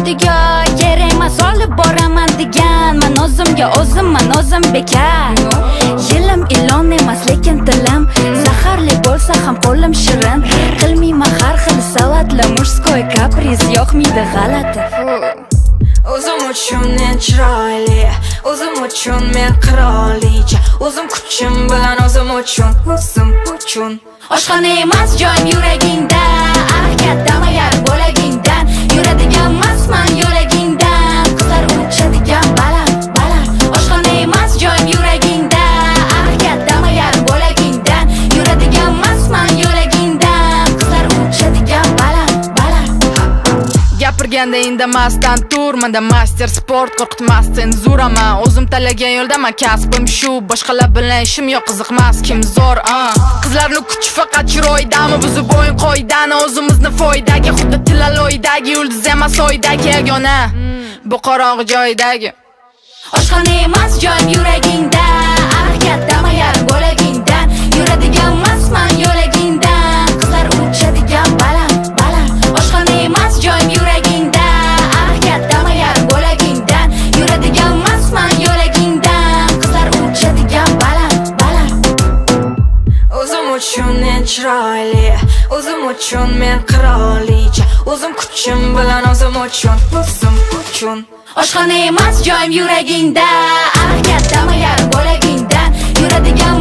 oldiga kerak emas olib boraman degan. Men o'zimga o'zimman, o'zim bekar. Yilim ilon emas lekin tilim zaharli bo'lsa ham qo'lim shirin. Qilmayman har xil salatli murskoy kapriz, yo'qmidi g'alati. O'zim uchun men chiroyli, o'zim uchun men qirolicha, o'zim kuchim bilan o'zim uchun. Oshxona emas joyim yuragingda, ah kattama yar bo'lagingdan. Yuradigan emasman yo'lagingdan, qizlar uchadigan baland. Oshxona emas joyim yuragingda, ah kattama yar bo'lagingdan. Yuradigan emasman yo'lagingdan, qizlar uchadigan baland. Gapirganda indamasdan tur, menda master sport, qo'rqitmasdan zuraman. O'zim tanlagan yo'ldaman, kasbim shu, boshqalar bilan ishim yo'q, qiziqmas kim zo'r. Qizlarning kuchi faqat chiroydami, buzib o'yin qoidani, o'zimizni foydaga, xuddi tilaloydagi yulduz emas oydagi yagona, bu qorong'i joydagi. Oshxona emas joyim yuragingda, ah kattama yar bo'lagingdan. Yuradigan emasman yo'lagingdan, qizlar uchadigan baland. Oshxona emas joyim yuragingda, ah kattama yar bo'lagingdan. Yuradigan emasman yo'lagingdan, qizlar uchadigan baland. O'zim uchun men chiroyli, o'zim uchun men qirolicha, o'zim kuchim bilan o'zim uchun. Oshxona emas joyim yuragingda, ah kattama yar bo'lagingdan. Yuradigan